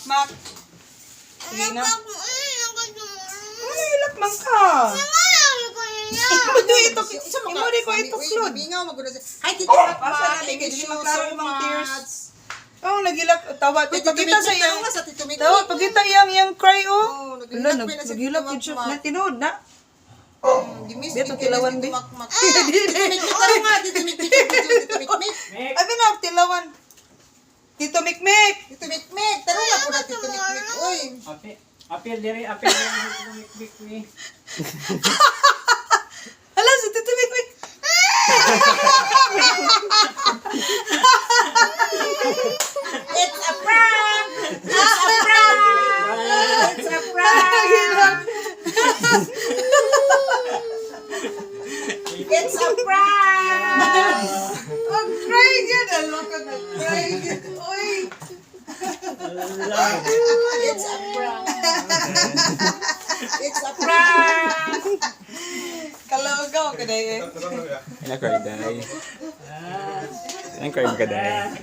Mak. Sige na. Ano ilak man ka? Ito ito. Imuri ko ito klod. Ay, tito Mak. Asa na Thank ligid you di maklaro so mang much. tears. Oh, nagilak tawa. Wait, Tito Pagkita sa Mikmik, iyang tanong nga sa Tito Mikmik. tawa, pagkita iyang cry oh. Oh, nagilak Wala, pa na si nagilak Tito yun siya. Mak. Na tinood na. Gimis, Beto, gimis, tilawan, Tito be. Mak. Tito Mikmik, tanong nga, Tito Mikmik, Tito Mikmik. Abi na, tilawan. Tito Mikmik. Tito Mikmik, tanong nga po na Tito Mikmik. Uy. Apil diri mikmik ni. Hala, si Tito Mikmik. It's a prank! It's a prank! It's a prank! It's a prank! Ang cry yun. Alam ka na cry yun. Uy. It's a prank! It's a prank! Kalawagaw ka na eh. Cry day. Cry ka day.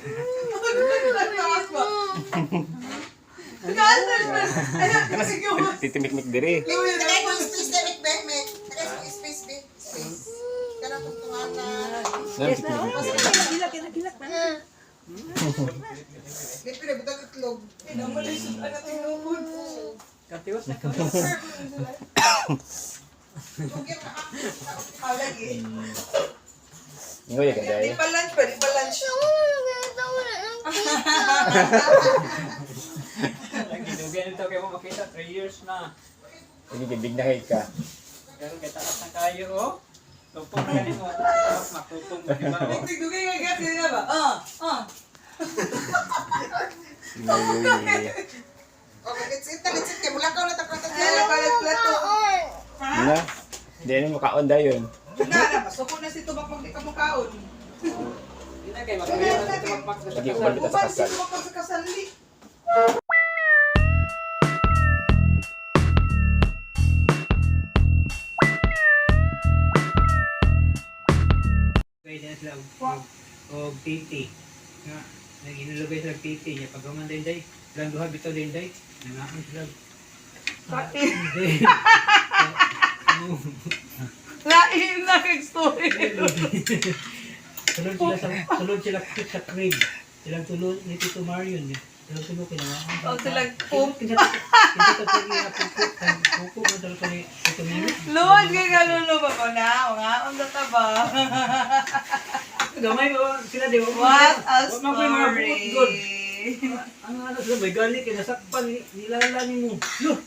Titimik-mik diri. Tagay mo yung space, Derek, Mek. Tagay mo yung space, Mek. Space. Ganun kong tunganan. Titimik-mik diri. Hindi pinabutang itlog. Katiwas na ka. Lagi. Ngoy ka day. Di pa lunch pa, di pa lunch. Lagi dugan ito kay mo makita 3 years na. Sige, big na hate ka. Pero kay taas na kayo oh. Tupong ka mo. Matutong mo di ba? Tigdugay nga gas, hindi na ba? Okay, let's eat. Kaya mula ka ulit ako. Kaya kalit plato. Na. Di mo kaon dayon. Na, pasok na si Tubak magdi ka mukhaon. Hindi na kay makita na ito magmak sa Sige, kasal. ubal kita sa Uban si kasal. Tubak sa kasali. Kaya din sila og titi. Nga naginulugay sila og titi niya pagaman din day. Lang duha bitaw din day. Nangaon sila. Lain na kay story. Sulod sila sa crib. Silang tulod ni Tito Marion. Silang tulod kailangan. O silang poop. Kinsa pupo man talaga ni Tito Marion. Lord, kay kalulo ba ko na? Nga, unta ta ba? Gamay mo sila di ba? What a Wag man ko'y mga story. bukod god. Ang ano sila may gali kay nasakpan nilala ni mo. Loh.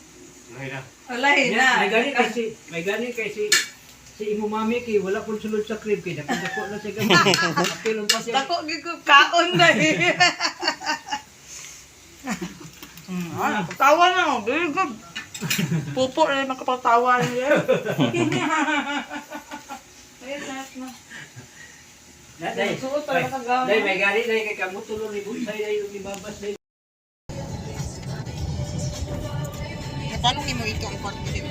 Walay na. May gani kay si imo mami kay wala pun sulod sa crib kay dako na siya gamay. Apilon pa siya. Tako gigub kaon na eh. Tawa na ako, gigub. Pupo na makapatawa niya. Ayun, lahat na. Day. Suot pa nakagawa. Day may gani day kay kamo tulong ni Bunsay day yung ibabas day. Paano mo ito ang pag-ibig?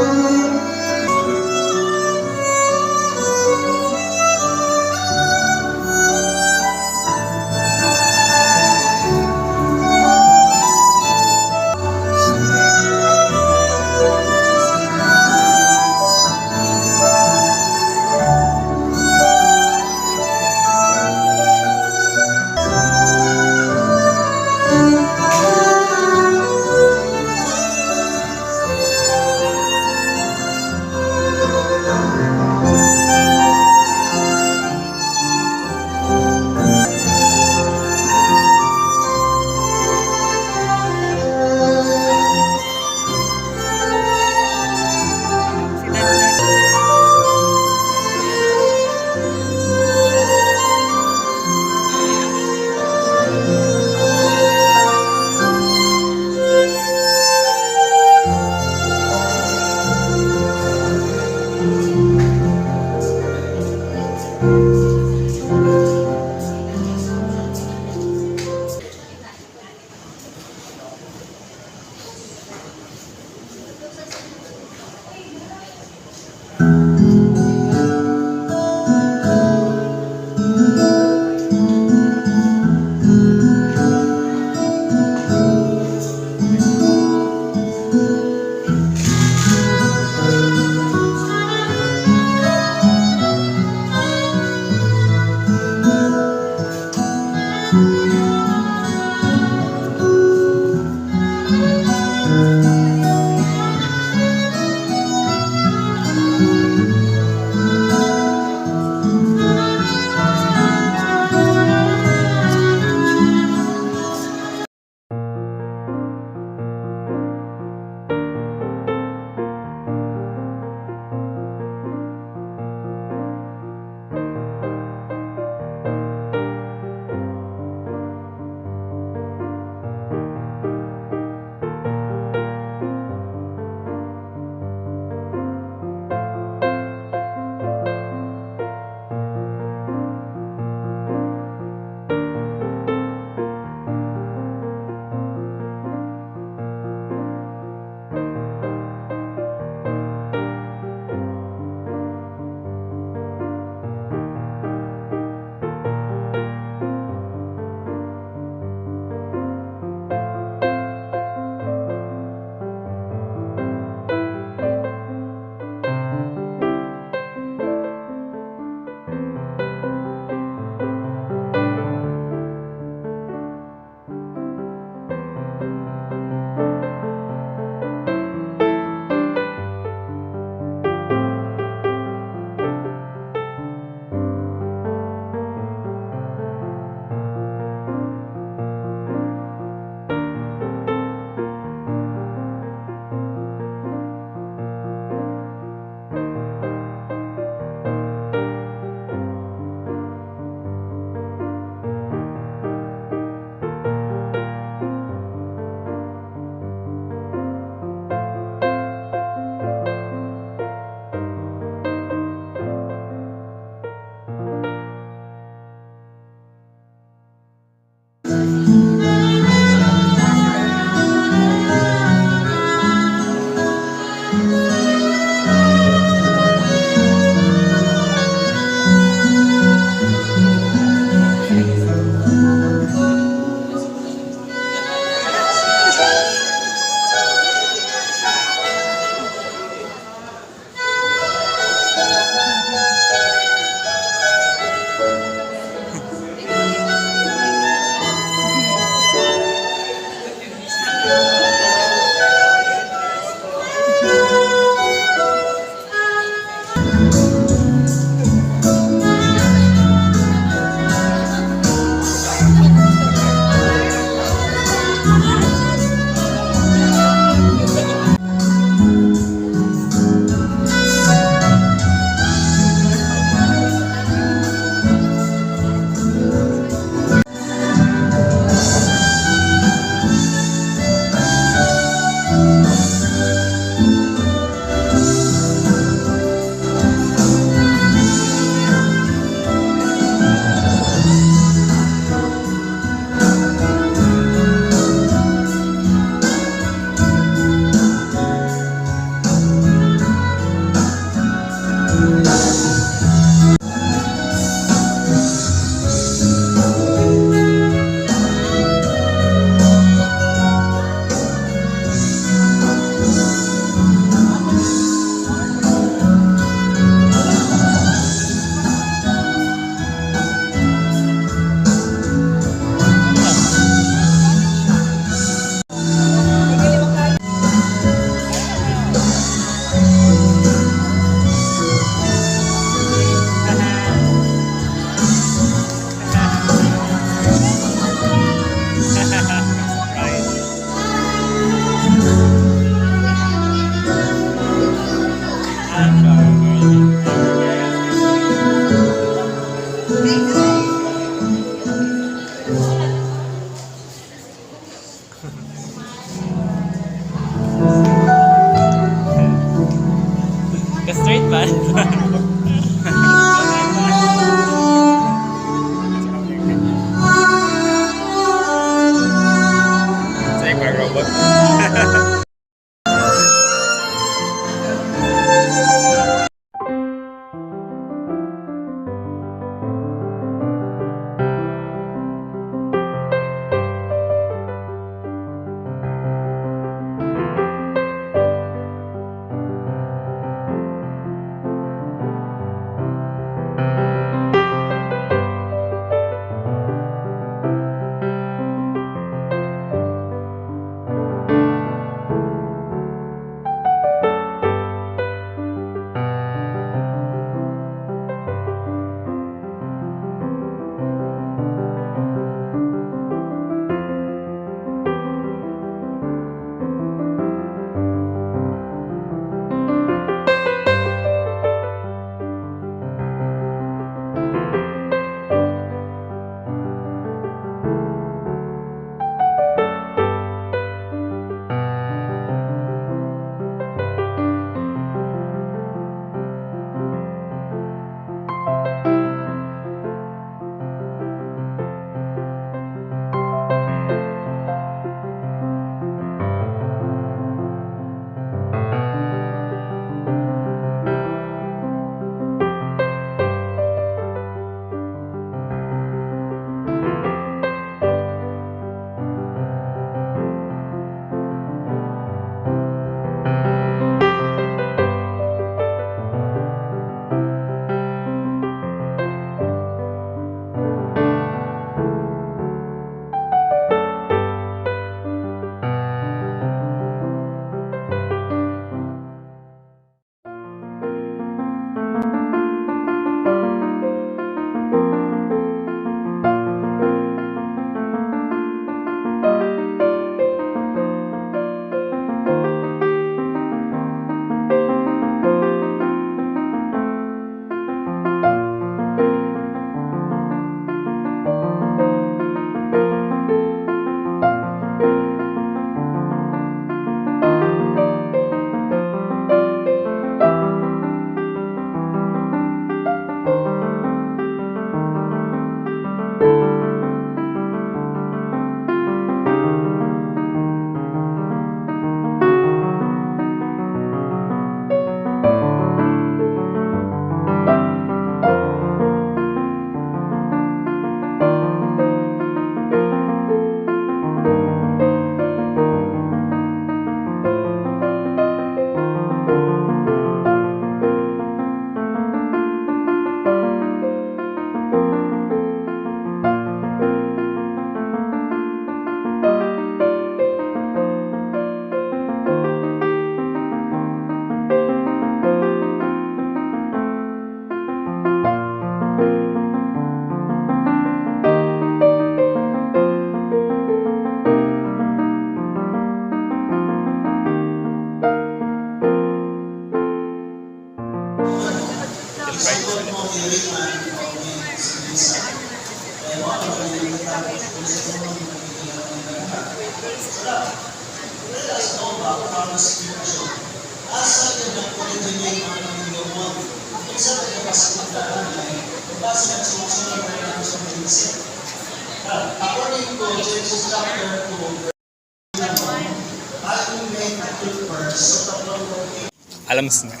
Alam mo na.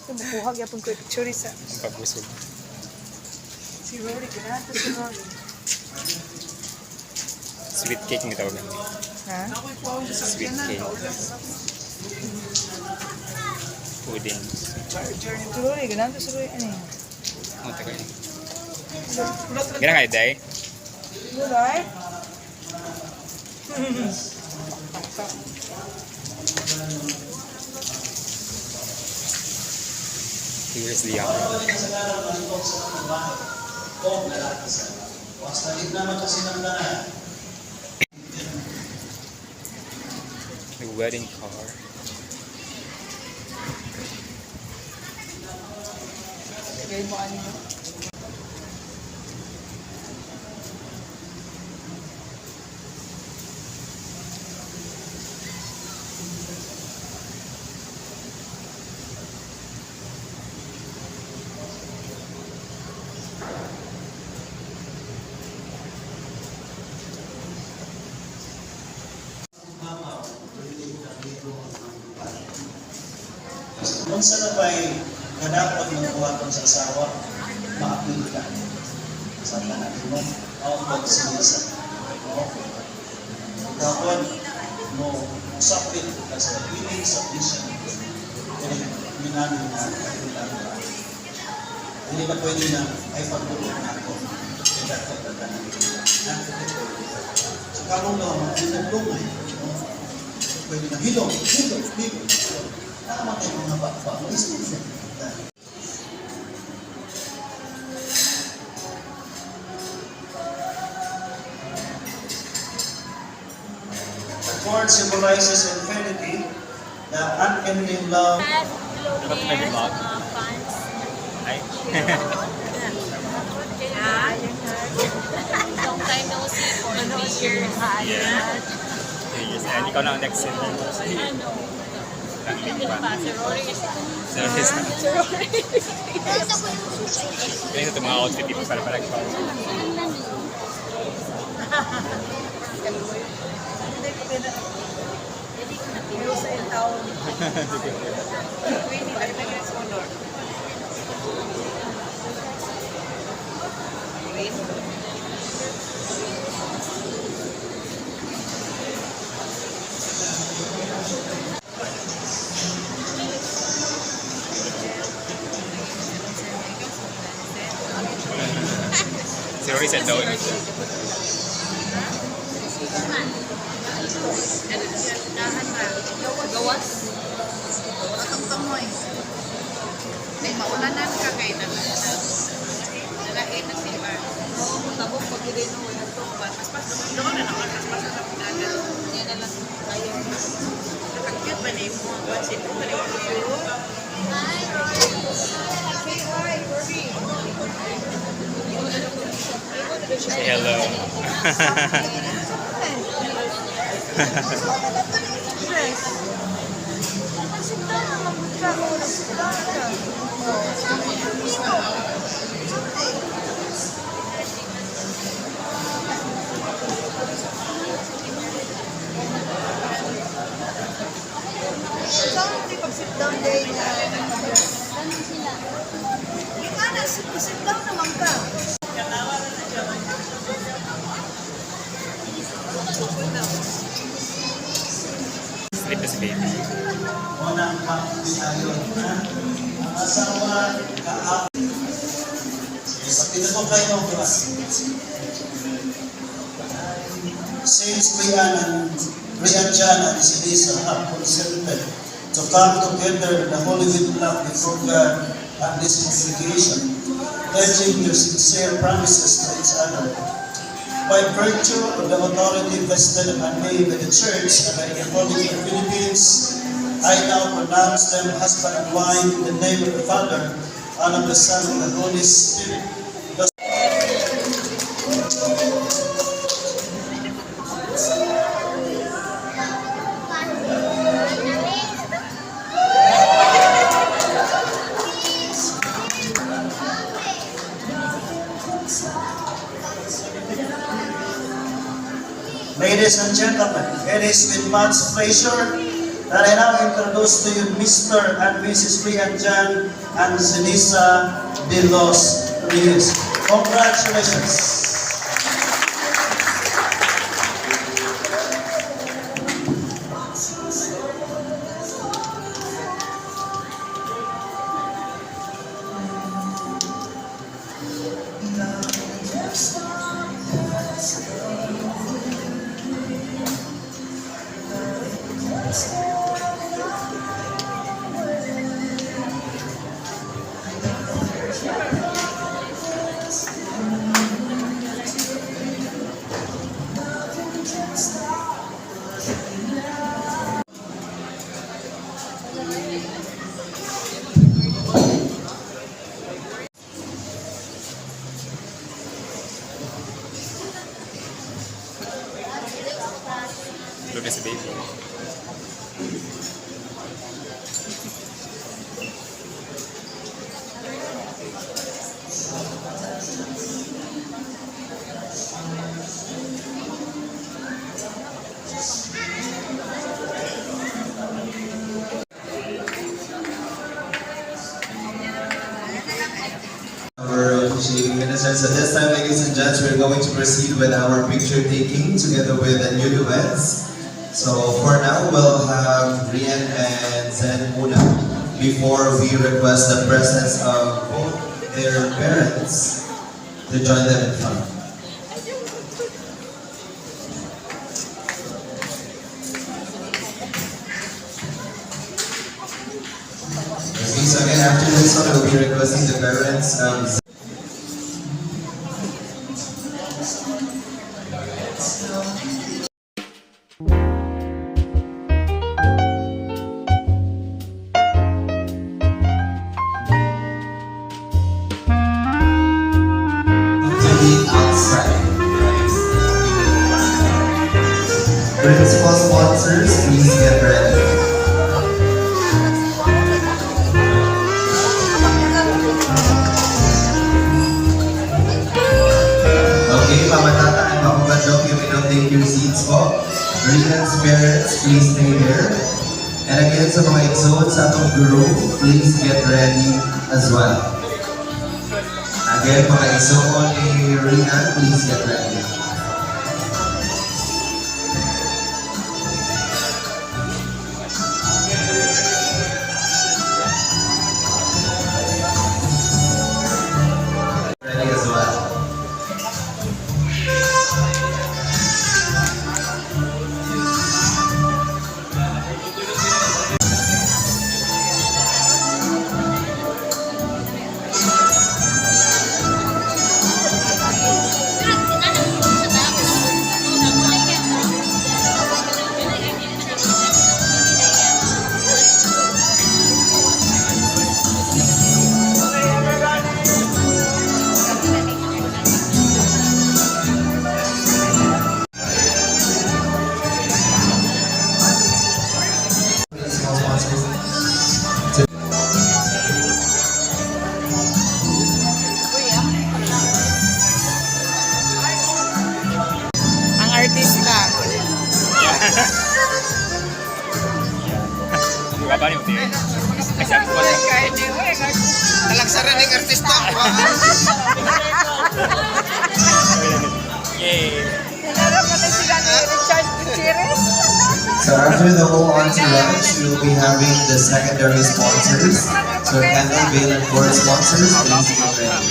Buhag yapon ko picture sa Pagpusog. si Rory ganato si Rory. Sweet cake mo tawagan. Ha? Sweet cake. Pudding. Journey to Rory ganato si Rory ano. Oh, tagal. Ganun kayo, Day? Gulay? Here's the yum. The wedding car. Gawin mo ano. Kung sa nabay na dapat magbuhaton sa asawa, maapil ka. Sa tanan mo, ang pagsinisa. Dapat mo usapin ka sa piling sa vision. Kaya minanin na kahilang ka. Hindi ba pwede na ay pagtulog na ako. Kaya dapat kaganan. So karong daw, hinag-lumay. Pwede na hilong. Tama kayo mga baka mo. The cord symbolizes infinity, the unending love. Long time no see for 3 years. Yes, and ikaw na ang next scene. Hindi pa, si Rory is Kaya ito mga outfit dito para parang si Rory said daw. gawas. Ang kamoy. May maulanan ka kay nalain na si Bar. Tabok pag hindi no wala to. Paspas doon na naman paspas sa pinagal. Niya na lang tayo. Nakakit ba ni mo ang pansin ko ni Rory? Hi Rory. Say hi Rory. Say hello. Sit down day na. Ikaw sit down naman ka. Sleep is baby. Unang pag-ayon na ang asawa kaap. Pagkita ko kayo ng class. Saints Brian and Jana and Elisa have consented to come together in the holy wedlock before God at this congregation, pledging their sincere promises to each other. By virtue of the authority vested and made by the Church and by the Republic of the Philippines, I now pronounce them husband and wife in the name of the Father, and of the Son, and of the Holy Spirit. Ladies and gentlemen, it is with much pleasure that I now introduce to you Mr. and Mrs. Rian Jan and Zenisa de los Rios. Congratulations. Look at the baby. Our officiating minister. So this time, ladies and gents, we're going to proceed with our picture taking together with the newlyweds. So for now, we'll have Rian and Zen Muna before we request the presence of both their parents to join them in front. Okay, so again, after this one, we'll be requesting the parents of to be outside. Principal sponsors, please get ready. Okay, Mama Tata and Papa Badjok, you may now take your seats po. Rian's parents, please stay there. And again, sa mga exodes sa atong group, please get ready as well. Again, mga exodes ni Rian, please get ready. Ready as well. Principal sponsors. Ang artista. Berapa nih Uti? Talagsaran ng artista. Yay! So after the whole entourage, we'll be having the secondary sponsors. So Kendall, Vale, and Board sponsors, please get ready.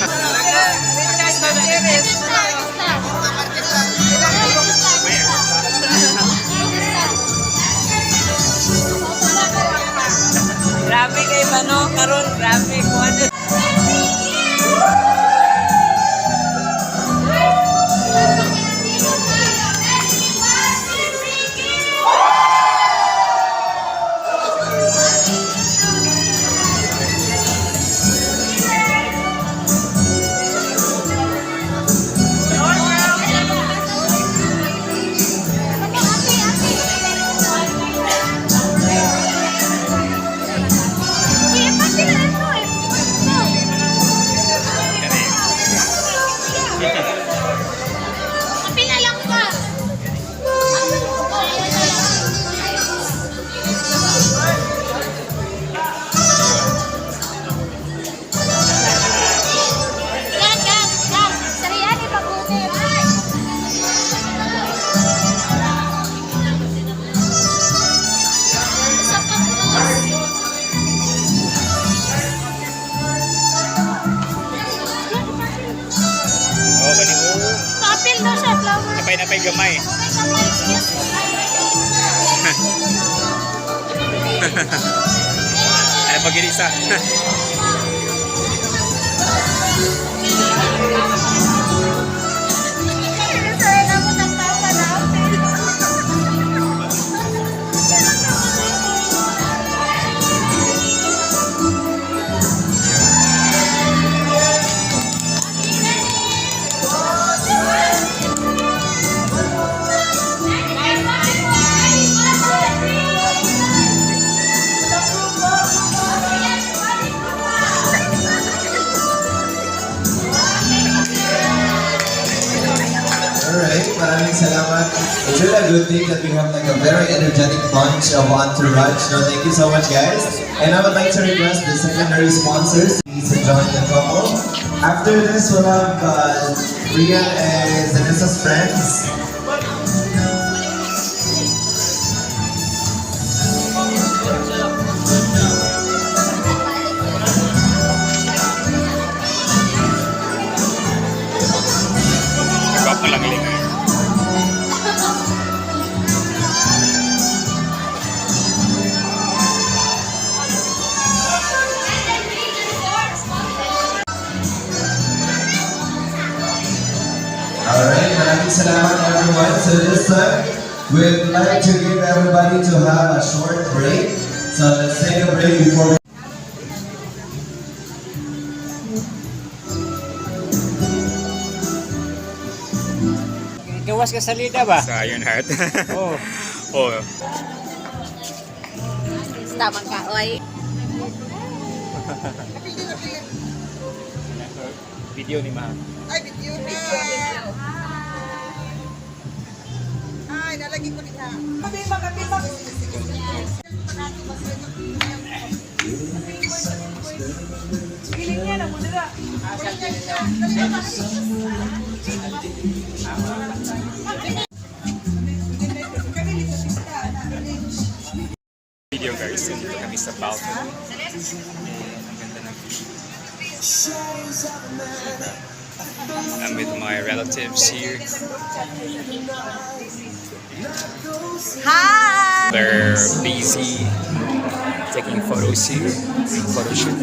Grabe kay Mano, karon grabe kung ano. Napay gamay. Ano pag isa? Alright, maraming salamat. It's really a good thing that we have like a very energetic bunch of entourage. So thank you so much, guys. And I would like to request the secondary sponsors to join the couple. After this, we'll have Rian and Zanissa's friends. Nagwapo lang lang. Alright, maraming salamat everyone. So this time, we'd like to give everybody to have a short break. So let's take a break before we Gawas ka sa lida ba? Sa Iron Heart. Oo. Oh. Tama ka, oy. Video ni Ma. Ay, video na. Ay, nalagay ko nila. Video guys, dito kami sa balcony. Ang ganda ng view. I'm with my relatives here. Hi! They're busy taking photos here. Photo shoot.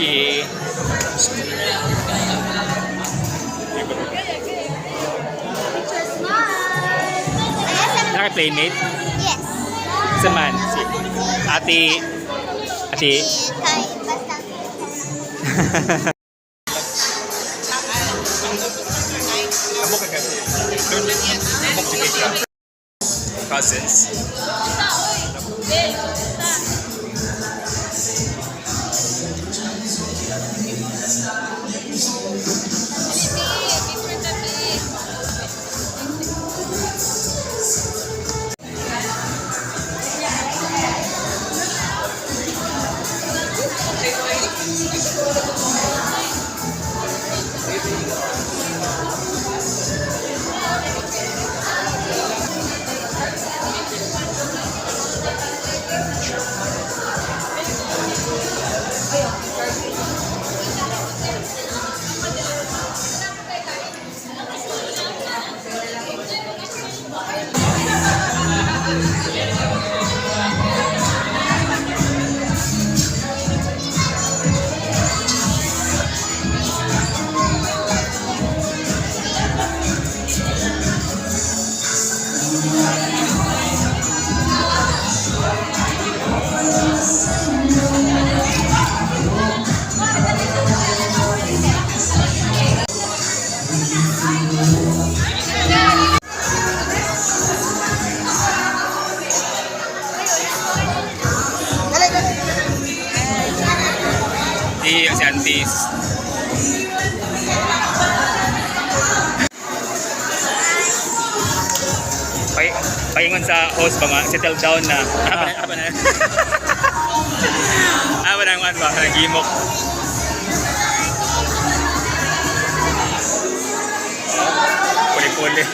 Yeah. Naka-playmate? Yes. Sa man? Si Ate. Ate. Hi, basta. Amo ka kasi. Amo ka cousins. Si Antis. Paingon sa host ba nga, settle down na. Apa na? Apa na ang ba? Nagimok. Puli-puli.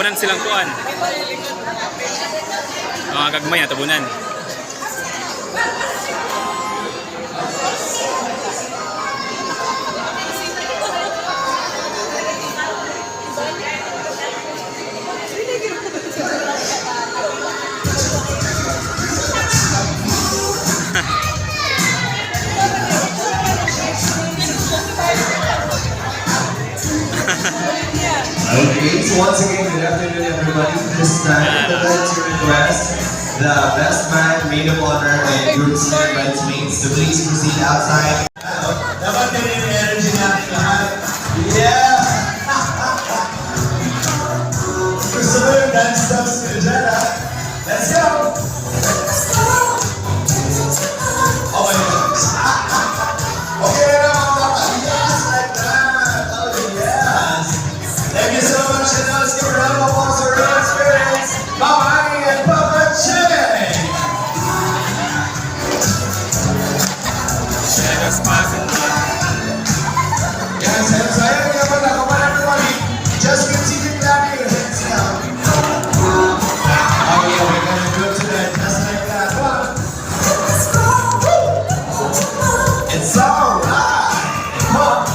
tabunan silang kuan. Mga gagmay na tabunan. Okay, so once again, good afternoon everybody. This time, I'd like to request the best man, maid of honor, and group senior bridesmaids to please proceed outside. Dapat din yung energy natin lahat. Yeah! Gusto mo yung dance steps ko dyan, ha? Let's go! Oh my gosh. Okay na mga bata. Yes, like that. Oh yes. Thank you so much, and now let's give a round of applause for our experience, Mama Annie and Papa Che. Yes, hands high, come on everybody. Just continue clapping your hands now. Oh yeah, we're gonna go to that, just like that. It's alright. Come on.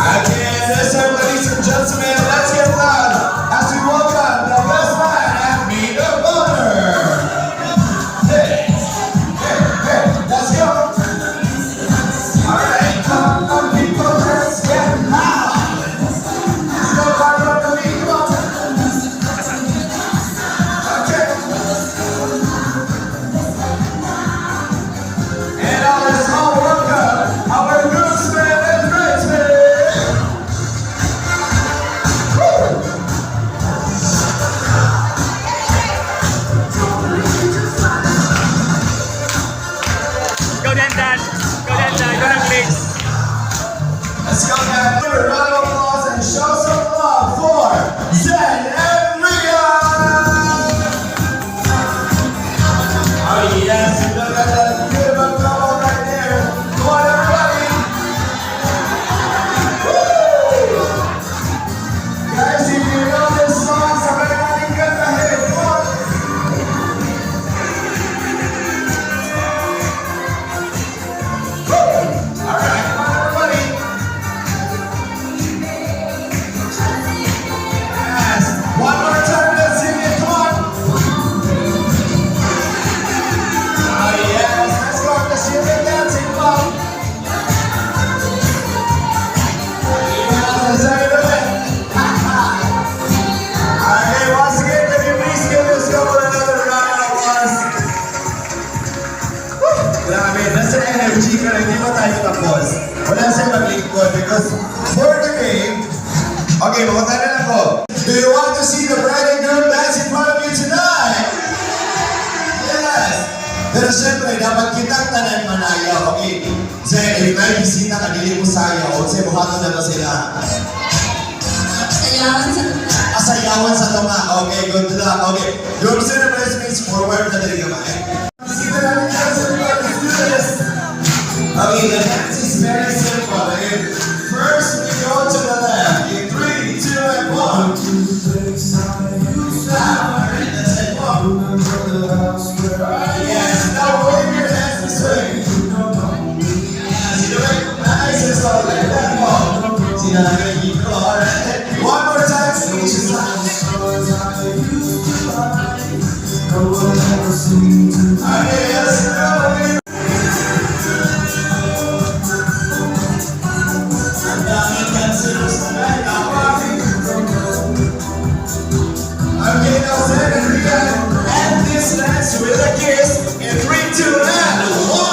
Again, listen, ladies and gentlemen, let's get loud as we welcome the best man and maid of honor. Hey, hey, hey, let's go. All right, come on, people, let's get loud. Let's go, Carlo, to me, come on. Okay. And now let's all welcome our groomsmen and bridesmen. Go Dan. Go ng place. Let's go, guys. Give a round of applause and show some love for Zen and Rian. Oh yes, look at that beautiful couple right there. Come on, everybody. Woo! Guys, if you know this song, somebody can get the hit. Come on. Woo! All right, come on, everybody. Yes. One more time, let's sing it. Come on. Oh yes, let's go. Let's see the dancing club. Yes, how you doing? Okay, once again, can you please give this couple another round of applause? Woo! Grabe, nasa energy ka na, hindi pa tayo tapos. Wala siya maglingkod because for the game, okay, mamatala na ko. Do you want to see the bride and groom dance in front of you tonight? Yes! Pero syempre, dapat kitang tanan manayaw, okay? Kasi if may bisita ka, dili mo sayaw, kasi buhato na ba sila? Asayawan sa tuma. Okay, good luck. Okay, groups and bridesmaids forward na dali kamay. Bisita namin dyan sa mga, let's do this! Okay, the dance is very simple. Okay? First, we go to the left. In 3, 2, and 1. Alright, that's it. Yes, now wave your hands this way. Yes, you do it nice and slow like that. See how I'm gonna keep going. Alright, one more time to each side. Alright, let's go. Okay, now Zen and Rian, end this dance with a kiss in 3, 2, and 1.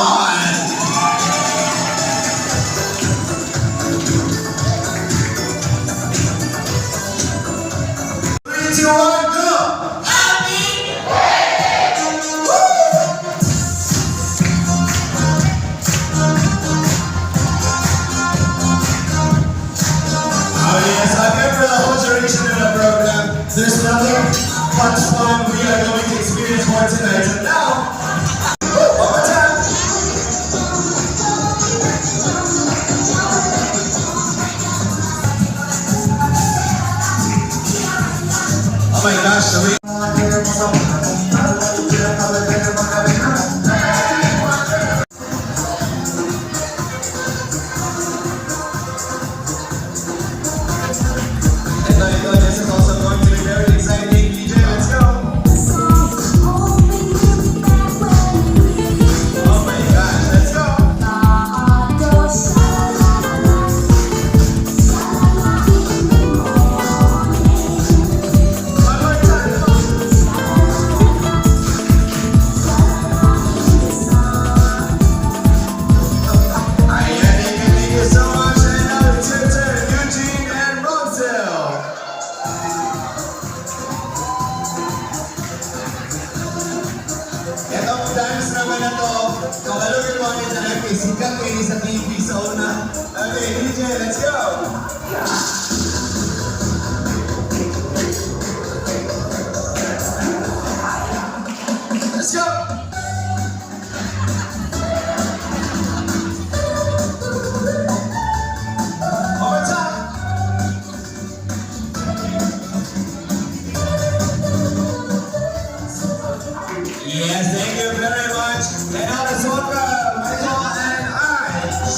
3, 2, 1, go! Oh yes, I remember the whole duration of the program. There's nothing much fun we are going to experience more tonight. And now, one more time. my gosh, the way this is also going to be very exciting. DJ, let's go. Oh my gosh, let's go. One more time. Ayan, thank you so much. And now it's your turn, Eugene and Rosel. Etong dance naman na to, kabalugin mo ang internet, isigang kayo sa TV sa una. Okay, DJ, let's go! Let's go! One more time! Yes, thank you very much. And now let's welcome Michael and Arch.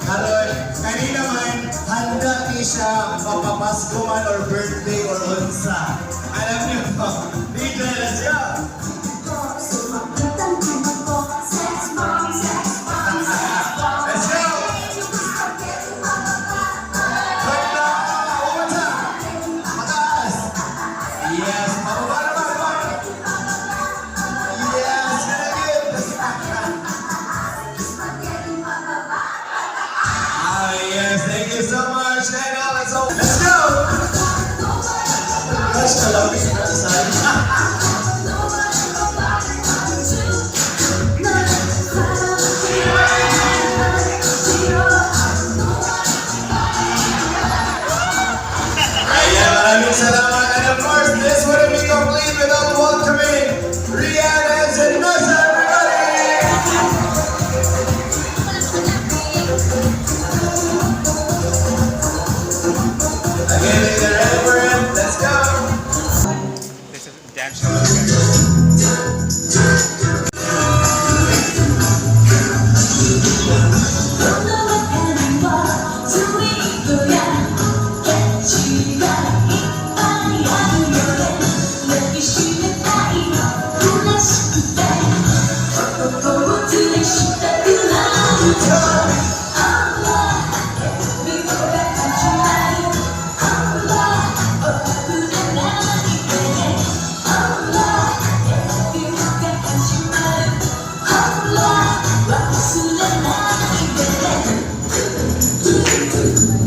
Karoy, kanina man, handa ni siya mapapasko man or birthday or unsa. Alam niyo to. DJ, let's go! Let's go! Handa! One more time! Mataas! Yes, pababa naman! Yes, very good! Yes, thank you so much. And now let's go! Let's go! Ayan, maraming salamat. And of course, this wouldn't be complete without welcoming Rian and Zenosa, everybody! Again, if they're ready for it, let's go! This is dance show, guys.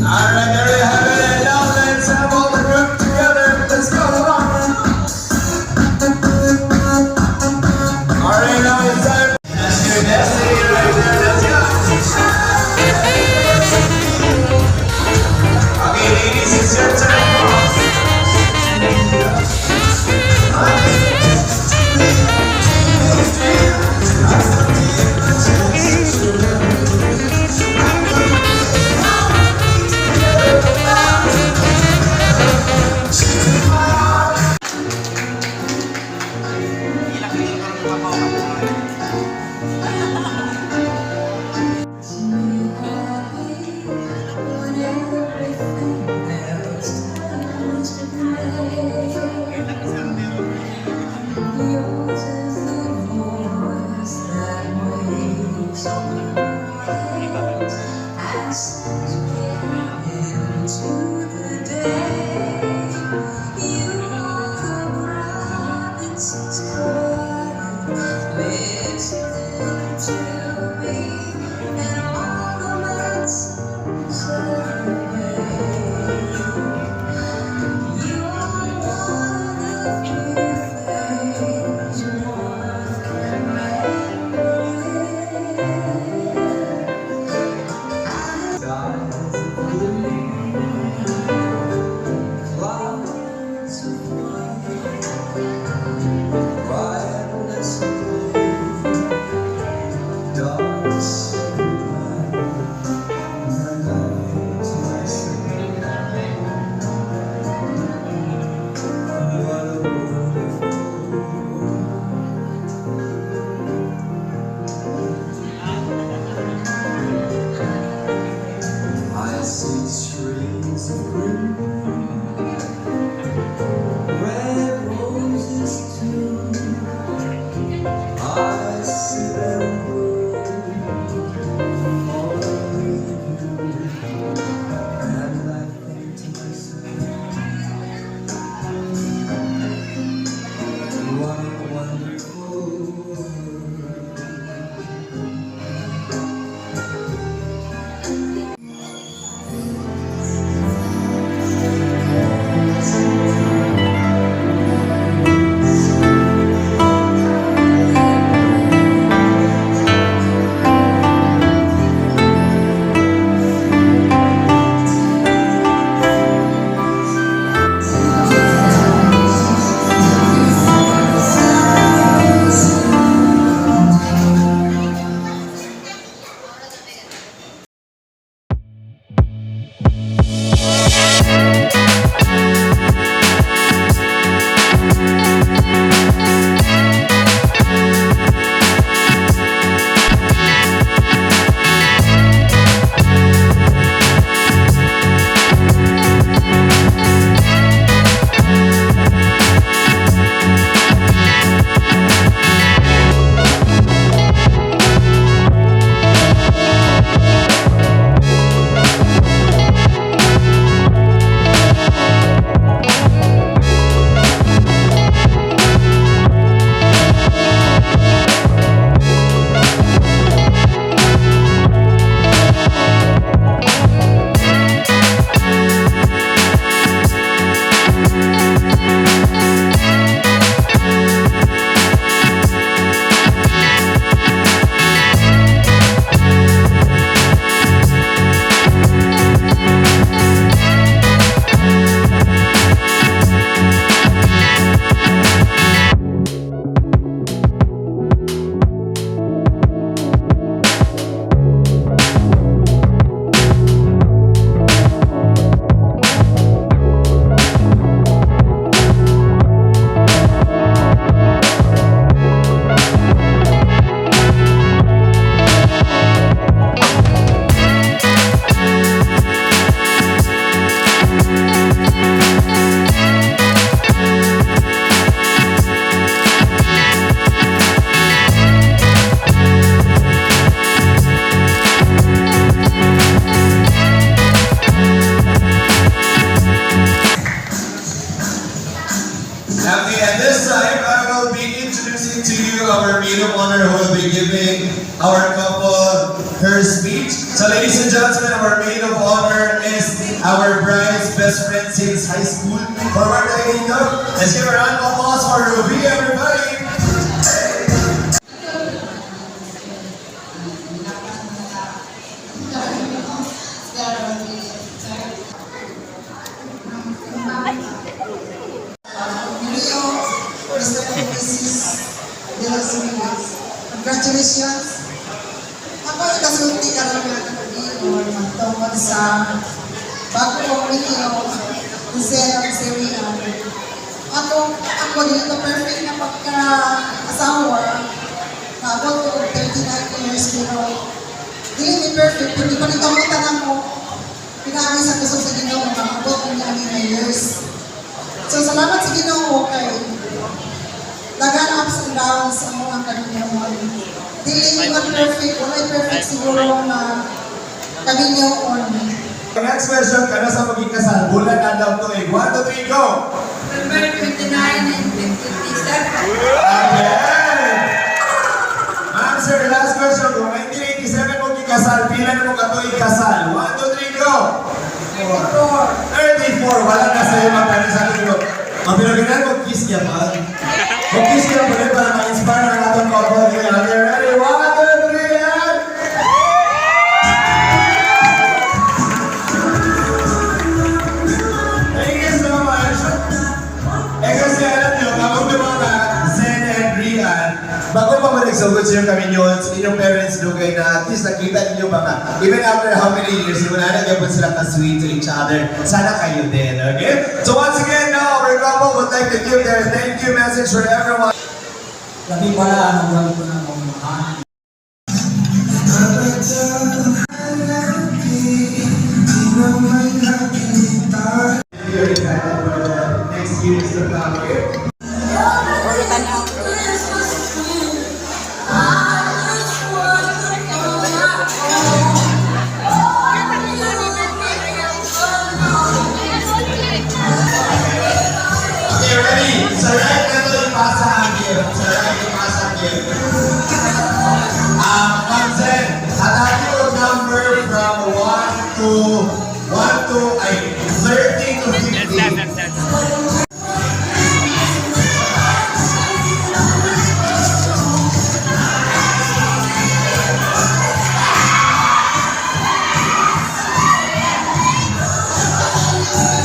Alright, there you have it. And now let's have all the group together. Let's go! Alright, now it's time. That's your destiny right there. Let's go! Okay, ladies, it's your turn. gentlemen, our maid of honor is our bride's best friend since high school. Forward to Inyo. Let's give a round of applause for Ruby, everybody. Congratulations. Ako ay kasulti ka lang na kanagin magtungkol sa bago kong video kung sila ang seriya. Ako dito perfect na pagka-asawa. Naabot ko 39 years pero hindi ni perfect. Hindi pa nikamutan ako. Pinami sa gusto sa Ginoo maabot ko niya na years. So salamat sa Ginoo kay dagan ups and downs sa mga kaninyoon. Dili man perfect, wala perfect siguro na kaninyoon. Next question, kana sa maging kasal, bulan na daw to eh. 1, 2, 3, go! November 29 and 57. Again! Ma'am, sir, last question. Kung 1987 mo kikasal, pila na mo kato ikasal? 1, 2, 3, go! 34. Wala na sa'yo magkano sa libro. Mapilaganan mo, kiss niya pa. Mag-kiss niya pa rin para ma-inspire ng atong couple. Are you ready? 1, 2, 3, and... Thank you so much. Eh kasi alam nyo, bago mga Zen and Rian, bago pa mo nagsugod siya kami yun, sa inyong parents lugay na at least nakita ninyo mga, even after how many years, wala na gabon sila ka-sweet to each other. Sana kayo din, okay? So once again, now, our couple would like to give their thank you message for everyone. Labi pala, anong gawin ko na mga mahal. Very excited for the next years to come here. Okay, ready? Sa right na ito ipasa ang gift. Sa right ipasa ang gift. Manzen, hanapin mo number from 1 to 13 to 15.